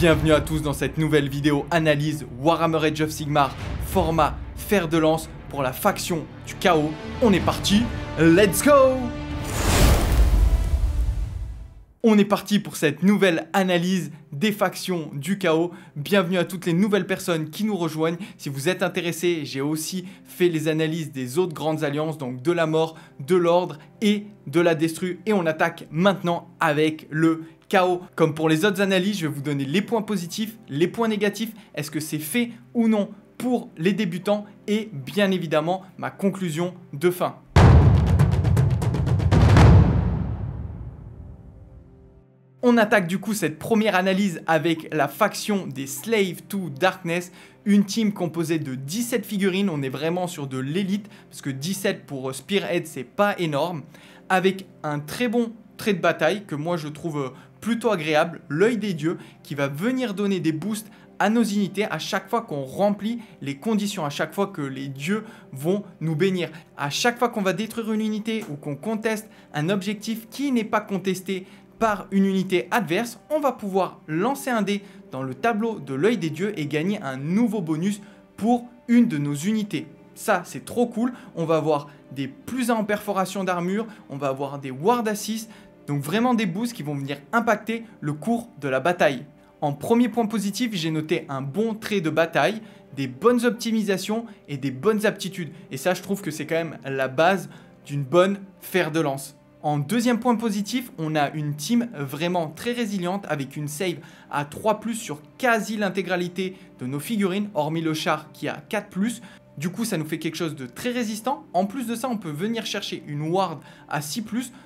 Bienvenue à tous dans cette nouvelle vidéo analyse Warhammer Age of Sigmar, format fer de lance pour la faction du chaos. On est parti, let's go! On est parti pour cette nouvelle analyse des factions du chaos. Bienvenue à toutes les nouvelles personnes qui nous rejoignent. Si vous êtes intéressés, j'ai aussi fait les analyses des autres grandes alliances, donc de la mort, de l'ordre et de la destru. Et on attaque maintenant avec le chaos. Comme pour les autres analyses, je vais vous donner les points positifs, les points négatifs. Est-ce que c'est fait ou non pour les débutants? Et bien évidemment, ma conclusion de fin. On attaque du coup cette première analyse avec la faction des Slave to Darkness, une team composée de 17 figurines, on est vraiment sur de l'élite, parce que 17 pour Spearhead c'est pas énorme, avec un très bon trait de bataille que moi je trouve plutôt agréable, l'œil des dieux, qui va venir donner des boosts à nos unités à chaque fois qu'on remplit les conditions, à chaque fois que les dieux vont nous bénir. À chaque fois qu'on va détruire une unité ou qu'on conteste un objectif qui n'est pas contesté par une unité adverse, on va pouvoir lancer un dé dans le tableau de l'œil des dieux et gagner un nouveau bonus pour une de nos unités. Ça, c'est trop cool. On va avoir des plus 1 en perforation d'armure, on va avoir des ward assist, donc vraiment des boosts qui vont venir impacter le cours de la bataille. En premier point positif, j'ai noté un bon trait de bataille, des bonnes optimisations et des bonnes aptitudes. Et ça, je trouve que c'est quand même la base d'une bonne fer de lance. En deuxième point positif, on a une team vraiment très résiliente avec une save à 3+, sur quasi l'intégralité de nos figurines, hormis le char qui a 4+. Du coup, ça nous fait quelque chose de très résistant. En plus de ça, on peut venir chercher une ward à 6+,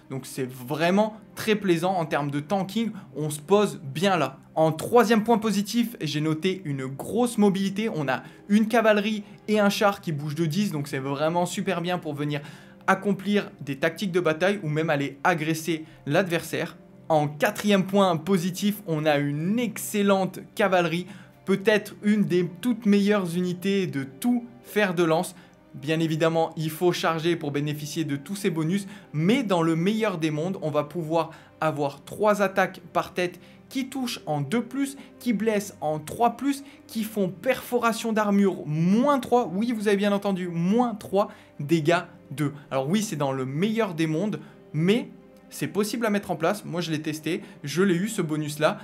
donc c'est vraiment très plaisant en termes de tanking, on se pose bien là. En troisième point positif, j'ai noté une grosse mobilité. On a une cavalerie et un char qui bougent de 10, donc c'est vraiment super bien pour venir accomplir des tactiques de bataille ou même aller agresser l'adversaire. En quatrième point positif, on a une excellente cavalerie, peut-être une des toutes meilleures unités de tout fer de lance. Bien évidemment, il faut charger pour bénéficier de tous ces bonus, mais dans le meilleur des mondes, on va pouvoir avoir 3 attaques par tête qui touchent en 2+, qui blessent en 3+, qui font perforation d'armure -3, oui vous avez bien entendu, -3 dégâts 2. Alors oui, c'est dans le meilleur des mondes, mais c'est possible à mettre en place. Moi je l'ai testé, je l'ai eu ce bonus là,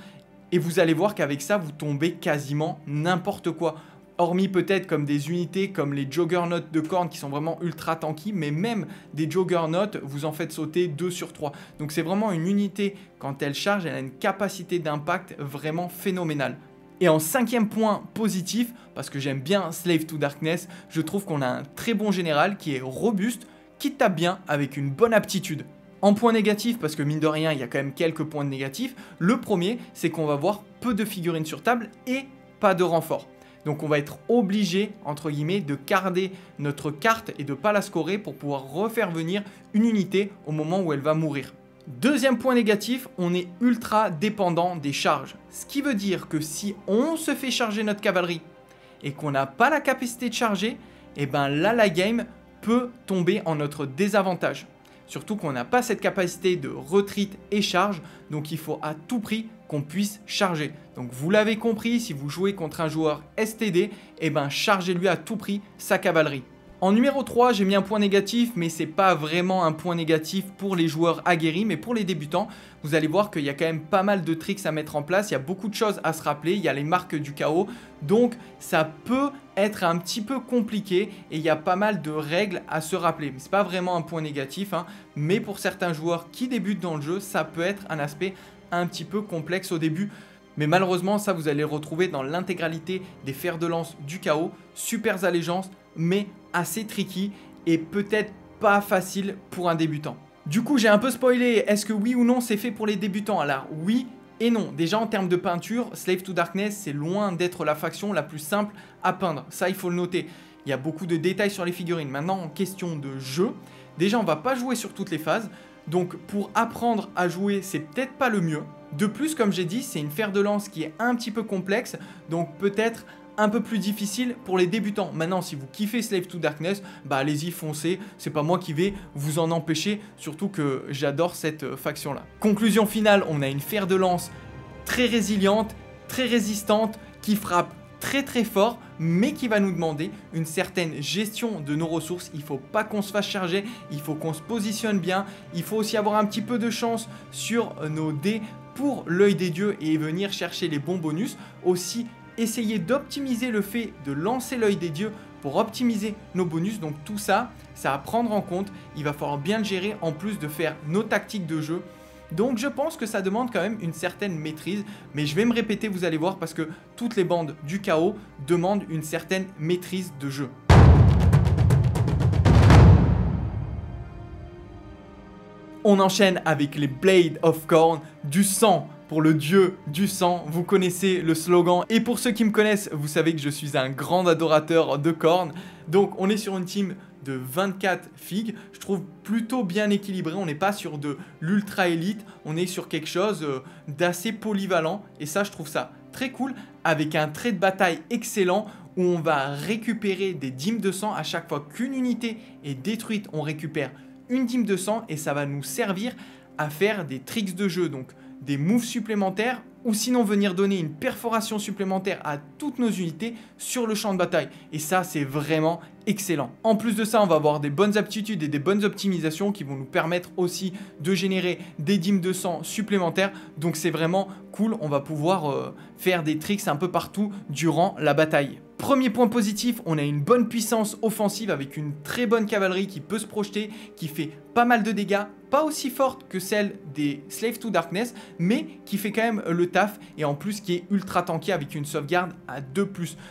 et vous allez voir qu'avec ça vous tombez quasiment n'importe quoi. Hormis peut-être comme des unités comme les Juggernauts de Khorne qui sont vraiment ultra tanky, mais même des Juggernauts, vous en faites sauter 2 sur 3. Donc c'est vraiment une unité, quand elle charge, elle a une capacité d'impact vraiment phénoménale. Et en cinquième point positif, parce que j'aime bien Slave to Darkness, je trouve qu'on a un très bon général qui est robuste, qui tape bien avec une bonne aptitude. En point négatif, parce que mine de rien, il y a quand même quelques points négatifs, le premier, c'est qu'on va voir peu de figurines sur table et pas de renfort. Donc on va être obligé, entre guillemets, de garder notre carte et de ne pas la scorer pour pouvoir refaire venir une unité au moment où elle va mourir. Deuxième point négatif, on est ultra dépendant des charges. Ce qui veut dire que si on se fait charger notre cavalerie et qu'on n'a pas la capacité de charger, et ben là la game peut tomber en notre désavantage. Surtout qu'on n'a pas cette capacité de retreat et charge, donc il faut à tout prix qu'on puisse charger. Donc vous l'avez compris, si vous jouez contre un joueur STD, et ben chargez-lui à tout prix sa cavalerie. En numéro 3, j'ai mis un point négatif, mais c'est pas vraiment un point négatif pour les joueurs aguerris, mais pour les débutants, vous allez voir qu'il y a quand même pas mal de tricks à mettre en place, il y a beaucoup de choses à se rappeler, il y a les marques du chaos, donc ça peut être un petit peu compliqué et il y a pas mal de règles à se rappeler. Mais c'est pas vraiment un point négatif, hein, mais pour certains joueurs qui débutent dans le jeu, ça peut être un aspect un petit peu complexe au début. Mais malheureusement, ça vous allez le retrouver dans l'intégralité des fers de lance du chaos, super allégeance, mais assez tricky et peut-être pas facile pour un débutant. Du coup, j'ai un peu spoilé, est-ce que oui ou non c'est fait pour les débutants? Alors oui et non. Déjà en termes de peinture, Slave to Darkness, c'est loin d'être la faction la plus simple à peindre. Ça, il faut le noter. Il y a beaucoup de détails sur les figurines. Maintenant, en question de jeu, déjà on va pas jouer sur toutes les phases. Donc pour apprendre à jouer, c'est peut-être pas le mieux. De plus, comme j'ai dit, c'est une fer de lance qui est un petit peu complexe, donc peut-être un peu plus difficile pour les débutants. Maintenant, si vous kiffez Slave to Darkness, bah allez-y, foncez. C'est pas moi qui vais vous en empêcher, surtout que j'adore cette faction-là. Conclusion finale, on a une fer de lance très résiliente, très résistante, qui frappe très fort, mais qui va nous demander une certaine gestion de nos ressources. Il ne faut pas qu'on se fasse charger, il faut qu'on se positionne bien, il faut aussi avoir un petit peu de chance sur nos dés pour l'œil des dieux et venir chercher les bons bonus. Aussi, essayer d'optimiser le fait de lancer l'œil des dieux pour optimiser nos bonus. Donc tout ça, ça à prendre en compte, il va falloir bien le gérer en plus de faire nos tactiques de jeu. Donc je pense que ça demande quand même une certaine maîtrise, mais je vais me répéter, vous allez voir, parce que toutes les bandes du chaos demandent une certaine maîtrise de jeu. On enchaîne avec les Blade of Khorne, du sang pour le dieu du sang, vous connaissez le slogan. Et pour ceux qui me connaissent, vous savez que je suis un grand adorateur de Khorne. Donc on est sur une team de 24 figues, je trouve plutôt bien équilibré, on n'est pas sur de l'ultra élite, on est sur quelque chose d'assez polyvalent et ça je trouve ça très cool, avec un trait de bataille excellent où on va récupérer des dîmes de sang à chaque fois qu'une unité est détruite, on récupère une dîme de sang et ça va nous servir à faire des tricks de jeu, donc des moves supplémentaires ou sinon venir donner une perforation supplémentaire à toutes nos unités sur le champ de bataille. Et ça, c'est vraiment excellent. En plus de ça, on va avoir des bonnes aptitudes et des bonnes optimisations qui vont nous permettre aussi de générer des dîmes de sang supplémentaires. Donc c'est vraiment cool, on va pouvoir faire des tricks un peu partout durant la bataille. Premier point positif, on a une bonne puissance offensive avec une très bonne cavalerie qui peut se projeter, qui fait pas mal de dégâts, pas aussi forte que celle des Slave to Darkness, mais qui fait quand même le taf et en plus qui est ultra tanky avec une sauvegarde à 2+.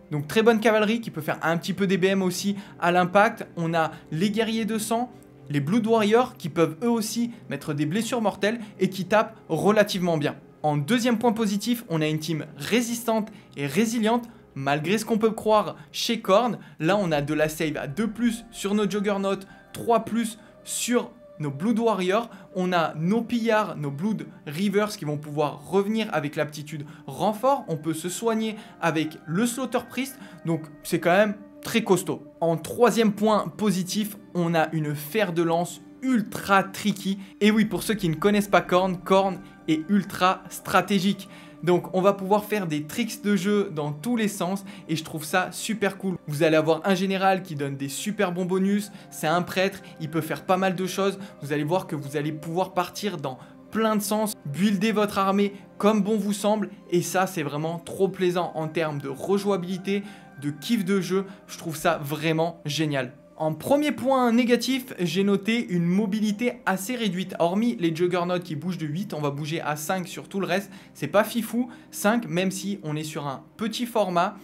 Donc très bonne cavalerie qui peut faire un petit peu d'EBM aussi à l'impact. On a les guerriers de sang, les Blood Warriors qui peuvent eux aussi mettre des blessures mortelles et qui tapent relativement bien. En deuxième point positif, on a une team résistante et résiliente. Malgré ce qu'on peut croire chez Khorne, là on a de la save à 2+ sur nos Juggernaut, 3+ sur nos Blood Warriors, on a nos pillards, nos Blood Rivers qui vont pouvoir revenir avec l'aptitude renfort, on peut se soigner avec le Slaughter Priest, donc c'est quand même très costaud. En troisième point positif, on a une fer de lance ultra tricky, et oui, pour ceux qui ne connaissent pas Khorne, Khorne est ultra stratégique. Donc on va pouvoir faire des tricks de jeu dans tous les sens et je trouve ça super cool. Vous allez avoir un général qui donne des super bons bonus, c'est un prêtre, il peut faire pas mal de choses. Vous allez voir que vous allez pouvoir partir dans plein de sens, builder votre armée comme bon vous semble et ça c'est vraiment trop plaisant en termes de rejouabilité, de kiff de jeu, je trouve ça vraiment génial. En premier point négatif, j'ai noté une mobilité assez réduite. Hormis les Juggernauts qui bougent de 8, on va bouger à 5 sur tout le reste. C'est pas fifou, 5 même si on est sur un petit format,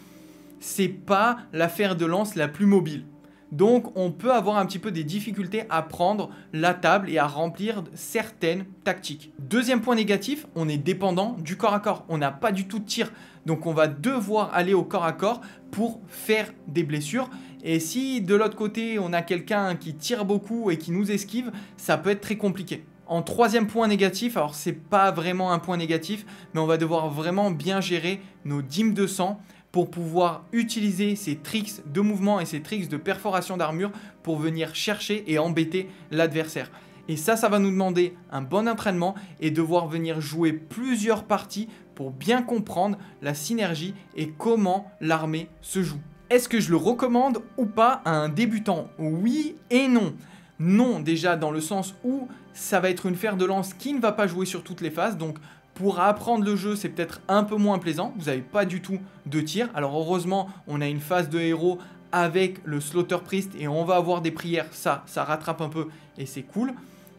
c'est pas la fer de lance la plus mobile. Donc on peut avoir un petit peu des difficultés à prendre la table et à remplir certaines tactiques. Deuxième point négatif, on est dépendant du corps à corps. On n'a pas du tout de tir. Donc on va devoir aller au corps à corps pour faire des blessures. Et si de l'autre côté on a quelqu'un qui tire beaucoup et qui nous esquive, ça peut être très compliqué. En troisième point négatif, alors c'est pas vraiment un point négatif, mais on va devoir vraiment bien gérer nos dîmes de sang pour pouvoir utiliser ces tricks de mouvement et ces tricks de perforation d'armure pour venir chercher et embêter l'adversaire. Et ça va nous demander un bon entraînement et devoir venir jouer plusieurs parties pour bien comprendre la synergie et comment l'armée se joue. Est-ce que je le recommande ou pas à un débutant? Oui et non. Non, déjà dans le sens où ça va être une fer de lance qui ne va pas jouer sur toutes les phases, donc pour apprendre le jeu, c'est peut-être un peu moins plaisant. Vous n'avez pas du tout de tir. Alors heureusement, on a une phase de héros avec le Slaughter Priest et on va avoir des prières. Ça rattrape un peu et c'est cool.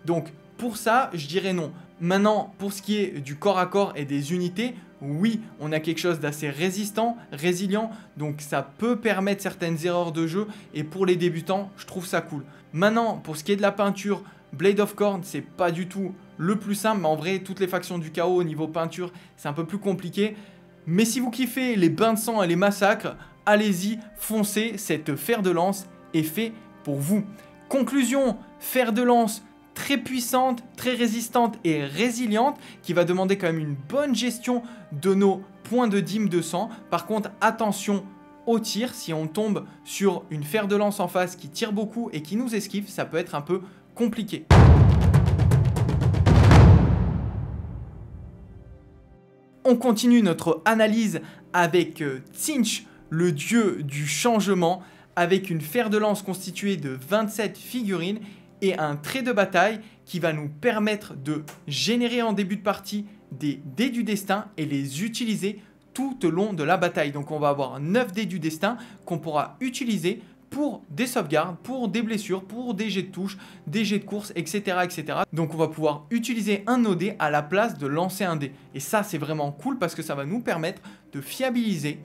Donc pour ça, je dirais non. Maintenant, pour ce qui est du corps à corps et des unités, oui, on a quelque chose d'assez résistant, résilient. Donc ça peut permettre certaines erreurs de jeu. Et pour les débutants, je trouve ça cool. Maintenant, pour ce qui est de la peinture, Blade of Khorne, c'est pas du tout le plus simple, mais en vrai, toutes les factions du chaos au niveau peinture, c'est un peu plus compliqué. Mais si vous kiffez les bains de sang et les massacres, allez-y, foncez, cette fer de lance est fait pour vous. Conclusion, fer de lance très puissante, très résistante et résiliente, qui va demander quand même une bonne gestion de nos points de dîmes de sang. Par contre, attention au tir, si on tombe sur une fer de lance en face qui tire beaucoup et qui nous esquive, ça peut être un peu compliqué. On continue notre analyse avec Tzeentch, le dieu du changement, avec une fer de lance constituée de 27 figurines et un trait de bataille qui va nous permettre de générer en début de partie des dés du destin et les utiliser tout au long de la bataille. Donc on va avoir 9 dés du destin qu'on pourra utiliser pour des sauvegardes, pour des blessures, pour des jets de touche, des jets de course, etc., etc. Donc on va pouvoir utiliser un de nos dés à la place de lancer un dé. Et ça c'est vraiment cool parce que ça va nous permettre de fiabiliser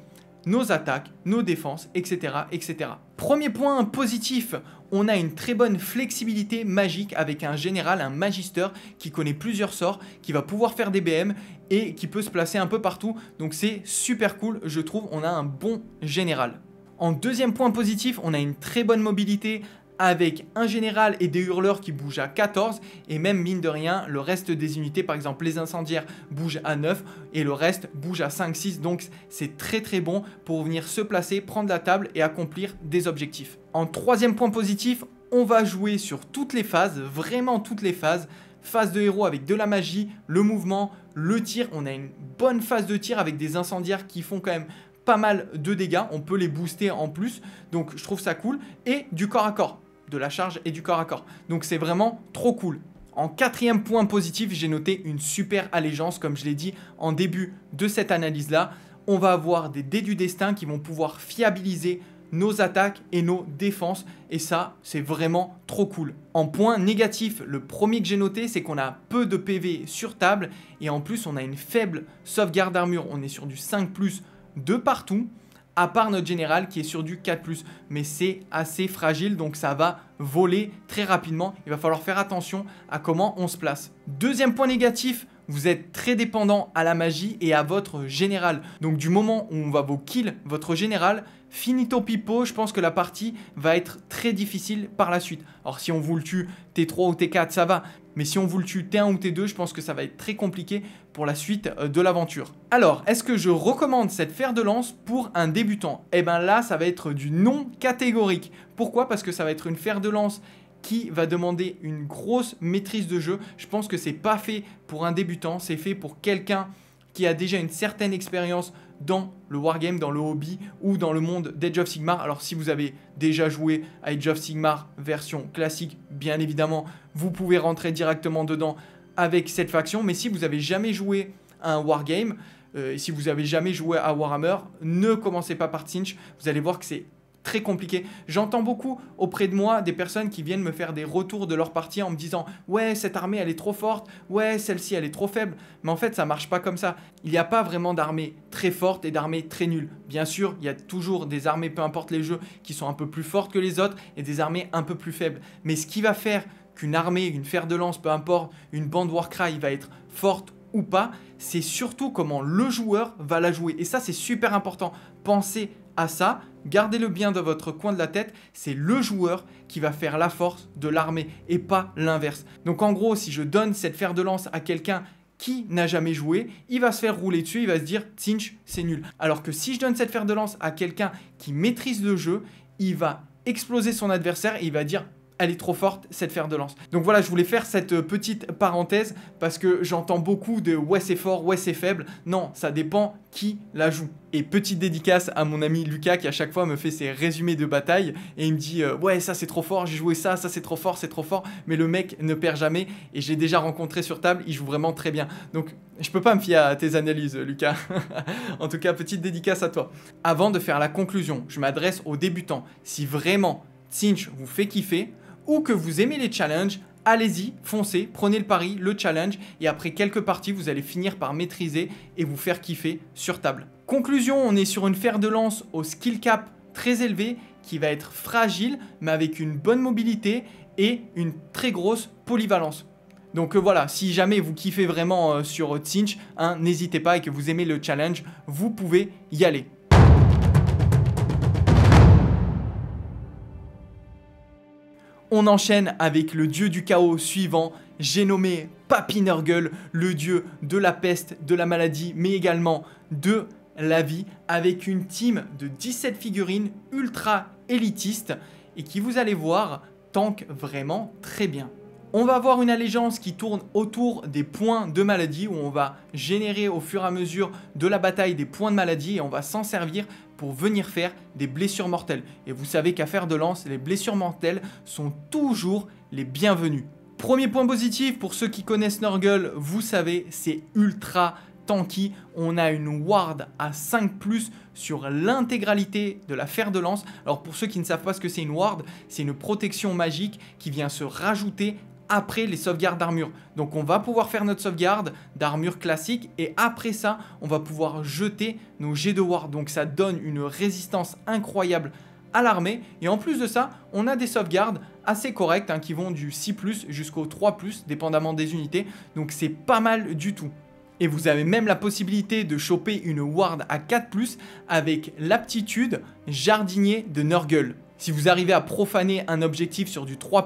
nos attaques, nos défenses, etc., etc. Premier point positif, on a une très bonne flexibilité magique avec un général, un magister qui connaît plusieurs sorts, qui va pouvoir faire des BM et qui peut se placer un peu partout. Donc c'est super cool, je trouve, on a un bon général. En deuxième point positif, on a une très bonne mobilité avec un général et des hurleurs qui bougent à 14 et même mine de rien, le reste des unités, par exemple les incendiaires bougent à 9 et le reste bouge à 5-6, donc c'est très très bon pour venir se placer, prendre la table et accomplir des objectifs. En troisième point positif, on va jouer sur toutes les phases, vraiment toutes les phases. Phase de héros avec de la magie, le mouvement, le tir, on a une bonne phase de tir avec des incendiaires qui font quand même pas mal de dégâts, on peut les booster en plus, donc je trouve ça cool, et du corps à corps, de la charge et du corps à corps, donc c'est vraiment trop cool. En quatrième point positif, j'ai noté une super allégeance, comme je l'ai dit en début de cette analyse-là, on va avoir des dés du destin qui vont pouvoir fiabiliser nos attaques et nos défenses, et ça, c'est vraiment trop cool. En point négatif, le premier que j'ai noté, c'est qu'on a peu de PV sur table, et en plus, on a une faible sauvegarde d'armure, on est sur du 5+, de partout, à part notre général qui est sur du 4+, mais c'est assez fragile, donc ça va voler très rapidement. Il va falloir faire attention à comment on se place. Deuxième point négatif, vous êtes très dépendant à la magie et à votre général. Donc du moment où on va vous kill votre général, finito pipo, je pense que la partie va être très difficile par la suite. Alors si on vous le tue T3 ou T4, ça va. Mais si on vous le tue T1 ou T2, je pense que ça va être très compliqué pour la suite de l'aventure. Alors, est-ce que je recommande cette fer de lance pour un débutant? Eh bien là, ça va être du non catégorique. Pourquoi? Parce que ça va être une fer de lance qui va demander une grosse maîtrise de jeu. Je pense que c'est pas fait pour un débutant, c'est fait pour quelqu'un qui a déjà une certaine expérience dans le wargame, dans le hobby ou dans le monde d'Age of Sigmar. Alors si vous avez déjà joué à Age of Sigmar version classique, bien évidemment, vous pouvez rentrer directement dedans avec cette faction. Mais si vous n'avez jamais joué à un wargame, si vous n'avez jamais joué à Warhammer, ne commencez pas par Tzeentch. Vous allez voir que c'est très compliqué. J'entends beaucoup auprès de moi des personnes qui viennent me faire des retours de leur partie en me disant « Ouais, cette armée, elle est trop forte. Ouais, celle-ci, elle est trop faible. » Mais en fait, ça marche pas comme ça. Il n'y a pas vraiment d'armée très forte et d'armée très nulle. Bien sûr, il y a toujours des armées, peu importe les jeux, qui sont un peu plus fortes que les autres et des armées un peu plus faibles. Mais ce qui va faire qu'une armée, une fer de lance, peu importe, une bande Warcry va être forte ou pas, c'est surtout comment le joueur va la jouer. Et ça, c'est super important. Pensez à ça, gardez-le bien dans votre coin de la tête, c'est le joueur qui va faire la force de l'armée et pas l'inverse. Donc en gros, si je donne cette fer de lance à quelqu'un qui n'a jamais joué, il va se faire rouler dessus, il va se dire « Tzeentch, c'est nul ». Alors que si je donne cette fer de lance à quelqu'un qui maîtrise le jeu, il va exploser son adversaire et il va dire « Elle est trop forte, cette fer de lance ». Donc voilà, je voulais faire cette petite parenthèse parce que j'entends beaucoup de « Ouais, c'est fort, ouais, c'est faible ». Non, ça dépend qui la joue. Et petite dédicace à mon ami Lucas qui à chaque fois me fait ses résumés de bataille et il me dit ouais, ça c'est trop fort, j'ai joué ça c'est trop fort, mais le mec ne perd jamais et j'ai déjà rencontré sur table, il joue vraiment très bien. Donc je peux pas me fier à tes analyses, Lucas. En tout cas, petite dédicace à toi. Avant de faire la conclusion, je m'adresse aux débutants. Si vraiment Tzeentch vous fait kiffer ou que vous aimez les challenges, allez-y, foncez, prenez le pari, le challenge, et après quelques parties, vous allez finir par maîtriser et vous faire kiffer sur table. Conclusion, on est sur une fer de lance au skill cap très élevé qui va être fragile, mais avec une bonne mobilité et une très grosse polyvalence. Donc voilà, si jamais vous kiffez vraiment sur Tzeentch, n'hésitez pas et que vous aimez le challenge, vous pouvez y aller. On enchaîne avec le dieu du chaos suivant, j'ai nommé Papinurgle, le dieu de la peste, de la maladie, mais également de la vie, avec une team de 17 figurines ultra élitistes et qui, vous allez voir, tank vraiment très bien. On va avoir une allégeance qui tourne autour des points de maladie où on va générer au fur et à mesure de la bataille des points de maladie et on va s'en servir pour venir faire des blessures mortelles. Et vous savez qu'à fer de lance, les blessures mortelles sont toujours les bienvenues. Premier point positif pour ceux qui connaissent Nurgle, vous savez, c'est ultra tanky. On a une ward à 5+ sur l'intégralité de la fer de lance. Alors pour ceux qui ne savent pas ce que c'est une ward, c'est une protection magique qui vient se rajouter après les sauvegardes d'armure. Donc on va pouvoir faire notre sauvegarde d'armure classique et après ça, on va pouvoir jeter nos jets de ward. Donc ça donne une résistance incroyable à l'armée. Et en plus de ça, on a des sauvegardes assez correctes qui vont du 6+ jusqu'au 3+, dépendamment des unités. Donc c'est pas mal du tout. Et vous avez même la possibilité de choper une ward à 4+ avec l'aptitude jardinier de Nurgle. Si vous arrivez à profaner un objectif sur du 3+,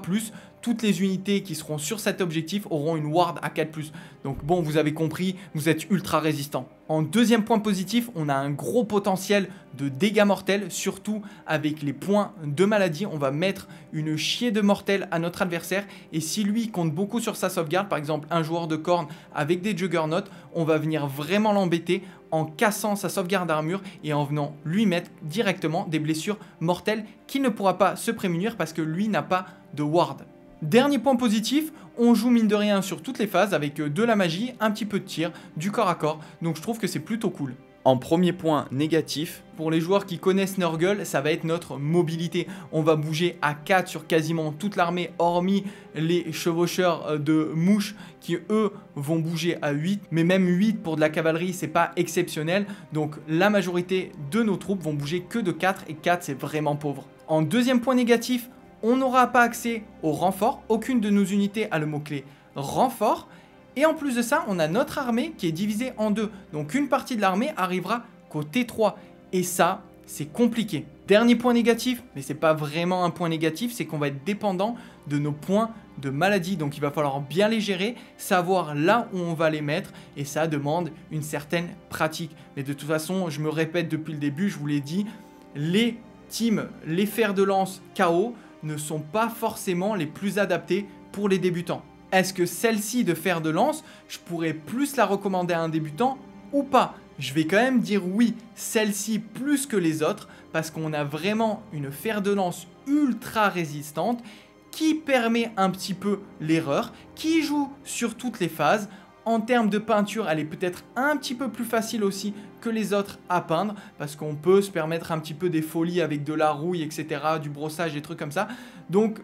toutes les unités qui seront sur cet objectif auront une ward à 4+. Donc bon, vous avez compris, vous êtes ultra résistant. En deuxième point positif, on a un gros potentiel de dégâts mortels, surtout avec les points de maladie. On va mettre une chier de mortels à notre adversaire et si lui compte beaucoup sur sa sauvegarde, par exemple un joueur de corne avec des juggernauts, on va venir vraiment l'embêter en cassant sa sauvegarde d'armure et en venant lui mettre directement des blessures mortelles qu'il ne pourra pas se prémunir parce que lui n'a pas de ward. Dernier point positif, on joue mine de rien sur toutes les phases avec de la magie, un petit peu de tir, du corps à corps, donc je trouve que c'est plutôt cool. En premier point négatif, pour les joueurs qui connaissent Nurgle, ça va être notre mobilité. On va bouger à 4 sur quasiment toute l'armée, hormis les chevaucheurs de mouches qui eux vont bouger à 8. Mais même 8 pour de la cavalerie, c'est pas exceptionnel. Donc la majorité de nos troupes vont bouger que de 4 et 4 c'est vraiment pauvre. En deuxième point négatif, on n'aura pas accès au renfort. Aucune de nos unités a le mot-clé renfort. Et en plus de ça, on a notre armée qui est divisée en deux. Donc une partie de l'armée arrivera qu'au T3. Et ça, c'est compliqué. Dernier point négatif, mais c'est pas vraiment un point négatif, c'est qu'on va être dépendant de nos points de maladie. Donc il va falloir bien les gérer, savoir là où on va les mettre. Et ça demande une certaine pratique. Mais de toute façon, je me répète depuis le début, je vous l'ai dit, les teams, les fers de lance KO ne sont pas forcément les plus adaptés pour les débutants. Est-ce que celle-ci de fer de lance, je pourrais plus la recommander à un débutant ou pas? Je vais quand même dire oui, celle-ci plus que les autres, parce qu'on a vraiment une fer de lance ultra résistante qui permet un petit peu l'erreur, qui joue sur toutes les phases. En termes de peinture, elle est peut-être un petit peu plus facile aussi que les autres à peindre, parce qu'on peut se permettre un petit peu des folies avec de la rouille, etc., du brossage, des trucs comme ça. Donc,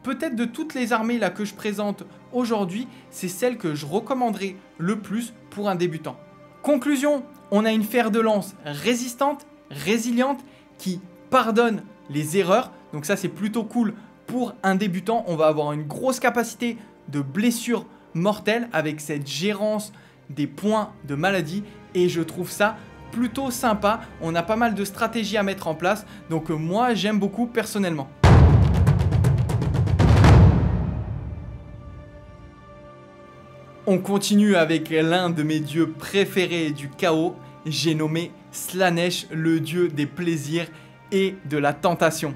peut-être de toutes les armées là que je présente aujourd'hui, c'est celle que je recommanderais le plus pour un débutant. Conclusion, on a une fer de lance résistante, résiliente, qui pardonne les erreurs. Donc ça, c'est plutôt cool pour un débutant. On va avoir une grosse capacité de blessure mortelle avec cette gérance des points de maladie. Et je trouve ça plutôt sympa. On a pas mal de stratégies à mettre en place. Donc moi, j'aime beaucoup personnellement. On continue avec l'un de mes dieux préférés du chaos, j'ai nommé Slaanesh, le dieu des plaisirs et de la tentation.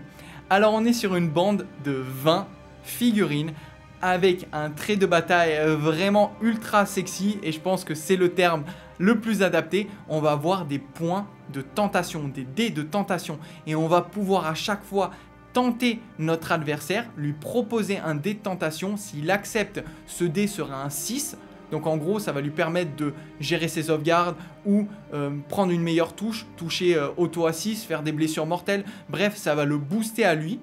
Alors on est sur une bande de 20 figurines avec un trait de bataille vraiment ultra sexy et je pense que c'est le terme le plus adapté. On va avoir des points de tentation, des dés de tentation et on va pouvoir à chaque fois tenter notre adversaire, lui proposer un dé de tentation. S'il accepte, ce dé sera un 6. Donc en gros, ça va lui permettre de gérer ses sauvegardes ou prendre une meilleure touche, toucher auto à 6, faire des blessures mortelles. Bref, ça va le booster à lui.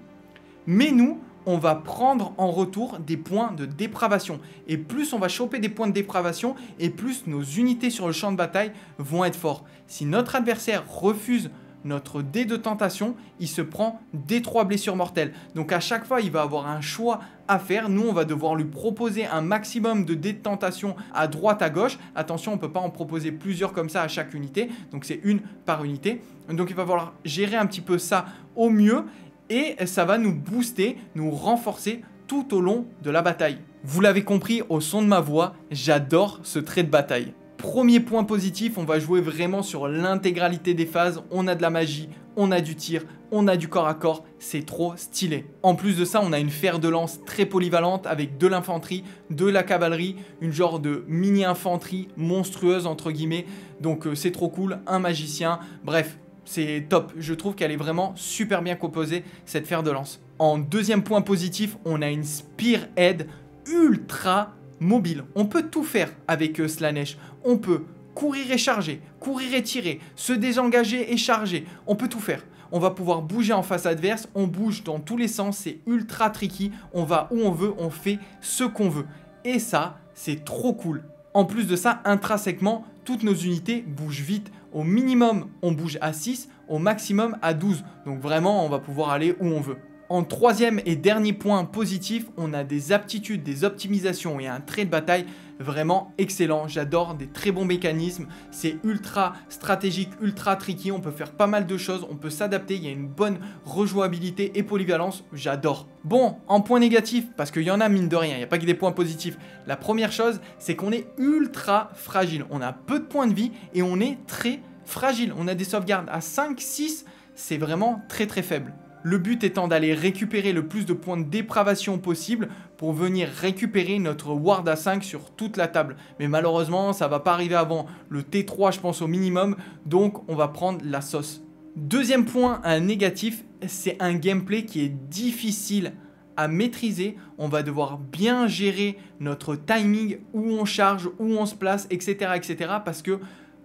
Mais nous, on va prendre en retour des points de dépravation. Et plus on va choper des points de dépravation, et plus nos unités sur le champ de bataille vont être forts. Si notre adversaire refuse notre dé de tentation, il se prend des 3 blessures mortelles. Donc à chaque fois, il va avoir un choix à faire. Nous, on va devoir lui proposer un maximum de dés de tentation à droite, à gauche. Attention, on ne peut pas en proposer plusieurs comme ça à chaque unité. Donc c'est une par unité. Donc il va falloir gérer un petit peu ça au mieux. Et ça va nous booster, nous renforcer tout au long de la bataille. Vous l'avez compris au son de ma voix, j'adore ce trait de bataille. Premier point positif, on va jouer vraiment sur l'intégralité des phases. On a de la magie, on a du tir, on a du corps à corps, c'est trop stylé. En plus de ça, on a une fer de lance très polyvalente avec de l'infanterie, de la cavalerie, une genre de mini-infanterie monstrueuse entre guillemets. Donc c'est trop cool, un magicien, bref, c'est top. Je trouve qu'elle est vraiment super bien composée, cette fer de lance. En deuxième point positif, on a une Spearhead ultra mobile. On peut tout faire avec Slaanesh. On peut courir et charger, courir et tirer, se désengager et charger. On peut tout faire. On va pouvoir bouger en face adverse, on bouge dans tous les sens, c'est ultra tricky. On va où on veut, on fait ce qu'on veut. Et ça, c'est trop cool. En plus de ça, intrinsèquement, toutes nos unités bougent vite. Au minimum, on bouge à 6, au maximum à 12. Donc vraiment, on va pouvoir aller où on veut. En troisième et dernier point positif, on a des aptitudes, des optimisations et un trait de bataille vraiment excellent. J'adore, des très bons mécanismes. C'est ultra stratégique, ultra tricky. On peut faire pas mal de choses, on peut s'adapter. Il y a une bonne rejouabilité et polyvalence. J'adore. Bon, en point négatif, parce qu'il y en a mine de rien, il n'y a pas que des points positifs. La première chose, c'est qu'on est ultra fragile. On a peu de points de vie et on est très fragile. On a des sauvegardes à 5, 6, c'est vraiment très très faible. Le but étant d'aller récupérer le plus de points de dépravation possible pour venir récupérer notre ward à 5 sur toute la table. Mais malheureusement, ça va pas arriver avant le T3, je pense au minimum, donc on va prendre la sauce. Deuxième point, un négatif, c'est un gameplay qui est difficile à maîtriser. On va devoir bien gérer notre timing, où on charge, où on se place, etc. parce que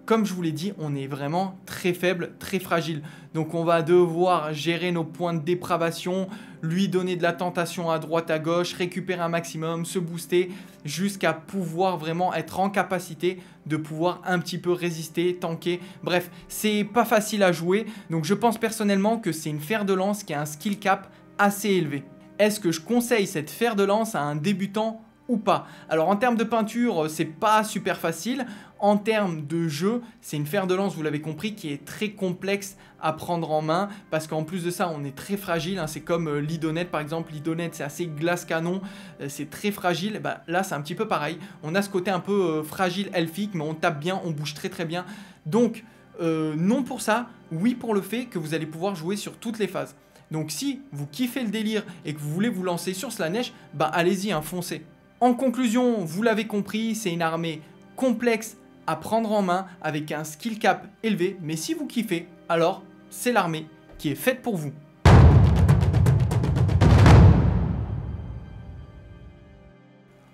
comme je vous l'ai dit, on est vraiment très faible, très fragile. Donc on va devoir gérer nos points de dépravation, lui donner de la tentation à droite, à gauche, récupérer un maximum, se booster, jusqu'à pouvoir vraiment être en capacité de pouvoir un petit peu résister, tanker. Bref, c'est pas facile à jouer. Donc je pense personnellement que c'est une fer de lance qui a un skill cap assez élevé. Est-ce que je conseille cette fer de lance à un débutant ou pas? Alors en termes de peinture, c'est pas super facile. En termes de jeu, c'est une fer de lance, vous l'avez compris, qui est très complexe à prendre en main parce qu'en plus de ça, on est très fragile. C'est comme l'Idonette par exemple. L'Idonette, c'est assez glace canon, c'est très fragile. Bah, là, c'est un petit peu pareil. On a ce côté un peu fragile elfique, mais on tape bien, on bouge très très bien. Donc, non pour ça, oui pour le fait que vous allez pouvoir jouer sur toutes les phases. Donc si vous kiffez le délire et que vous voulez vous lancer sur Slaanesh, bah allez-y, foncez. En conclusion, vous l'avez compris, c'est une armée complexe à prendre en main avec un skill cap élevé, mais si vous kiffez, alors c'est l'armée qui est faite pour vous.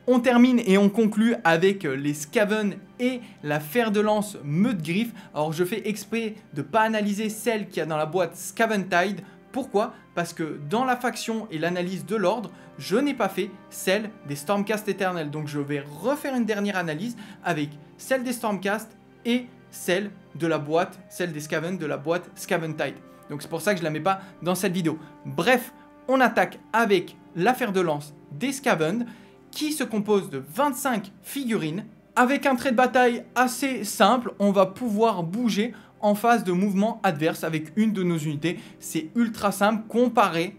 On termine et on conclut avec les Skaven et la fer de lance Meute-Griffe. Alors je fais exprès de ne pas analyser celle qu'il y a dans la boîte Scaventide. Pourquoi? Parce que dans la faction et l'analyse de l'ordre, je n'ai pas fait celle des Stormcast éternels. Donc je vais refaire une dernière analyse avec celle des Stormcast et celle de la boîte, celle des Skaven de la boîte Scaventide. Donc c'est pour ça que je ne la mets pas dans cette vidéo. Bref, on attaque avec la fer de lance des Skaven qui se compose de 25 figurines. Avec un trait de bataille assez simple, on va pouvoir bouger en phase de mouvement adverse avec une de nos unités. C'est ultra simple comparé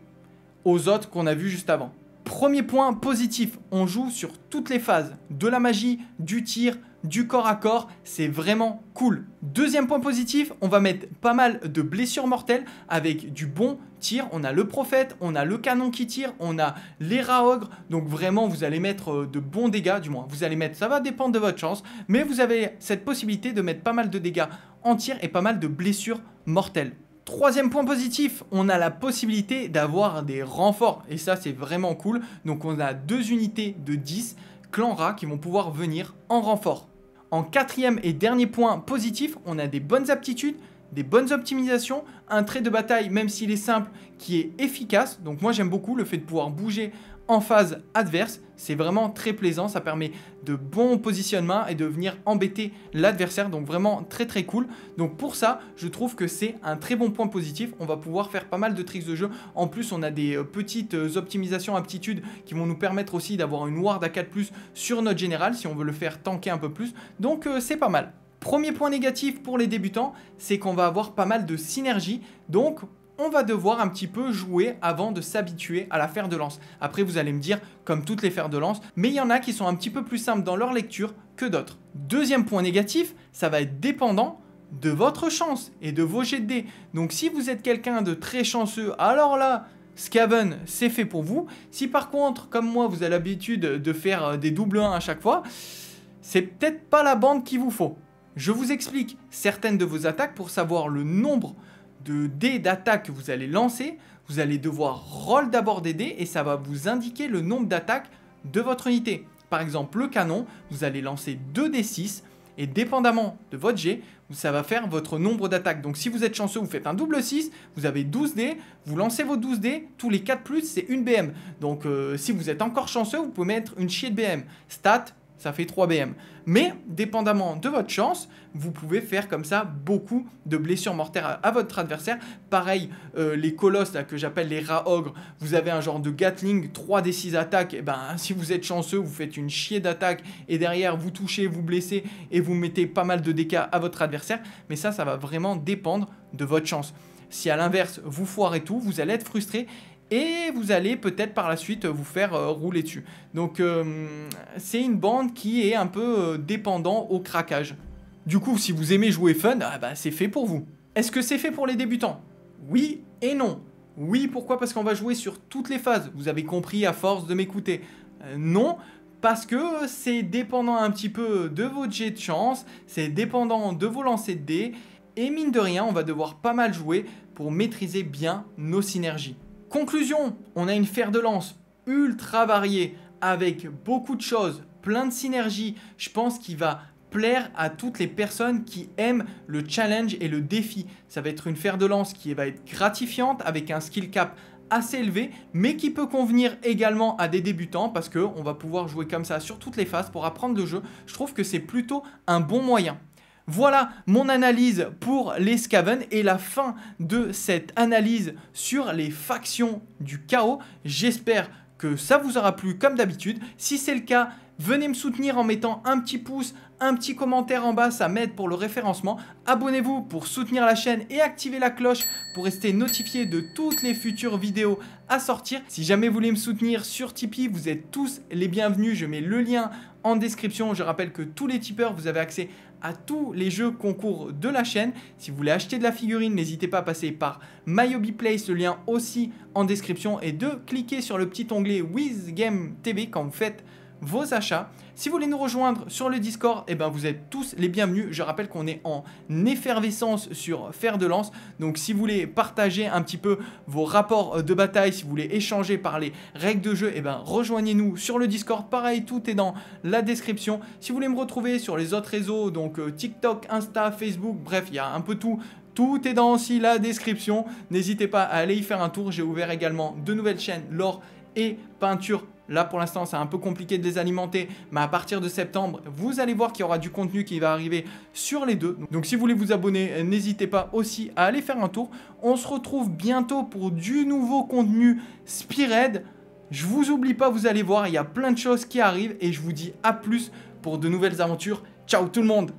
aux autres qu'on a vus juste avant. Premier point positif, on joue sur toutes les phases de la magie, du tir, du corps à corps, c'est vraiment cool. Deuxième point positif, on va mettre pas mal de blessures mortelles avec du bon tir. On a le prophète, on a le canon qui tire, on a les rats ogres. Donc vraiment, vous allez mettre de bons dégâts, du moins. Vous allez mettre, ça va dépendre de votre chance, mais vous avez cette possibilité de mettre pas mal de dégâts en tir et pas mal de blessures mortelles. Troisième point positif, on a la possibilité d'avoir des renforts et ça c'est vraiment cool. Donc on a 2 unités de 10 clans rats qui vont pouvoir venir en renfort. En quatrième et dernier point positif, on a des bonnes aptitudes, des bonnes optimisations, un trait de bataille même s'il est simple qui est efficace. Donc moi j'aime beaucoup le fait de pouvoir bouger en phase adverse, c'est vraiment très plaisant, ça permet de bons positionnements et de venir embêter l'adversaire, donc vraiment très très cool. Donc pour ça, je trouve que c'est un très bon point positif, on va pouvoir faire pas mal de tricks de jeu. En plus, on a des petites optimisations aptitudes qui vont nous permettre aussi d'avoir une ward à 4+, sur notre général, si on veut le faire tanker un peu plus, donc c'est pas mal. Premier point négatif pour les débutants, c'est qu'on va avoir pas mal de synergie, donc on va devoir un petit peu jouer avant de s'habituer à la fer de lance. Après, vous allez me dire, comme toutes les fers de lance, mais il y en a qui sont un petit peu plus simples dans leur lecture que d'autres. Deuxième point négatif, ça va être dépendant de votre chance et de vos jets de dés. Donc si vous êtes quelqu'un de très chanceux, alors là, Skaven, c'est fait pour vous. Si par contre, comme moi, vous avez l'habitude de faire des double 1 à chaque fois, c'est peut-être pas la bande qu'il vous faut. Je vous explique certaines de vos attaques pour savoir le nombre de dés d'attaque que vous allez lancer. Vous allez devoir roll d'abord des dés et ça va vous indiquer le nombre d'attaques de votre unité. Par exemple, le canon, vous allez lancer 2d6 et dépendamment de votre jet, ça va faire votre nombre d'attaques. Donc si vous êtes chanceux, vous faites un double 6, vous avez 12 dés, vous lancez vos 12 dés, tous les 4 plus, c'est une BM. Donc si vous êtes encore chanceux, vous pouvez mettre une chier de BM. Stat, ça fait 3 BM. Mais, dépendamment de votre chance, vous pouvez faire comme ça beaucoup de blessures mortelles à votre adversaire. Pareil, les colosses là, que j'appelle les rats ogres, vous avez un genre de Gatling, 3d6 attaques. Et ben, si vous êtes chanceux, vous faites une chier d'attaque et derrière, vous touchez, vous blessez et vous mettez pas mal de dégâts à votre adversaire. Mais ça va vraiment dépendre de votre chance. Si à l'inverse, vous foirez tout, vous allez être frustré. Et vous allez peut-être par la suite vous faire rouler dessus. Donc c'est une bande qui est un peu dépendant au craquage. Du coup, si vous aimez jouer fun, c'est fait pour vous. Est-ce que c'est fait pour les débutants? Oui et non. Oui, pourquoi? Parce qu'on va jouer sur toutes les phases. Vous avez compris à force de m'écouter. Non, parce que c'est dépendant un petit peu de votre jet de chance, c'est dépendant de vos lancers de dés. Et mine de rien, on va devoir pas mal jouer pour maîtriser bien nos synergies. Conclusion, on a une fer de lance ultra variée avec beaucoup de choses, plein de synergies. Je pense qu'il va plaire à toutes les personnes qui aiment le challenge et le défi. Ça va être une fer de lance qui va être gratifiante avec un skill cap assez élevé, mais qui peut convenir également à des débutants parce qu'on va pouvoir jouer comme ça sur toutes les phases pour apprendre le jeu. Je trouve que c'est plutôt un bon moyen. Voilà mon analyse pour les Skaven et la fin de cette analyse sur les factions du chaos. J'espère que ça vous aura plu comme d'habitude. Si c'est le cas, venez me soutenir en mettant un petit pouce, un petit commentaire en bas, ça m'aide pour le référencement. Abonnez-vous pour soutenir la chaîne et activez la cloche pour rester notifié de toutes les futures vidéos à sortir. Si jamais vous voulez me soutenir sur Tipeee, vous êtes tous les bienvenus. Je mets le lien en description. Je rappelle que tous les tipeurs, vous avez accès à tous les jeux concours de la chaîne. Si vous voulez acheter de la figurine, n'hésitez pas à passer par MyHobbyPlace, le lien aussi en description, et de cliquer sur le petit onglet WizGame TV quand vous faites vos achats. Si vous voulez nous rejoindre sur le Discord, vous êtes tous les bienvenus. Je rappelle qu'on est en effervescence sur Fer de Lance. Donc si vous voulez partager un petit peu vos rapports de bataille, si vous voulez échanger par les règles de jeu, rejoignez-nous sur le Discord. Pareil, tout est dans la description. Si vous voulez me retrouver sur les autres réseaux, donc TikTok, Insta, Facebook, bref, il y a un peu tout. Tout est dans aussi la description. N'hésitez pas à aller y faire un tour. J'ai ouvert également de nouvelles chaînes, lore et peinture. Là, pour l'instant, c'est un peu compliqué de les alimenter, mais à partir de septembre, vous allez voir qu'il y aura du contenu qui va arriver sur les deux. Donc, si vous voulez vous abonner, n'hésitez pas aussi à aller faire un tour. On se retrouve bientôt pour du nouveau contenu Spearhead. Je vous oublie pas, vous allez voir, il y a plein de choses qui arrivent et je vous dis à plus pour de nouvelles aventures. Ciao tout le monde!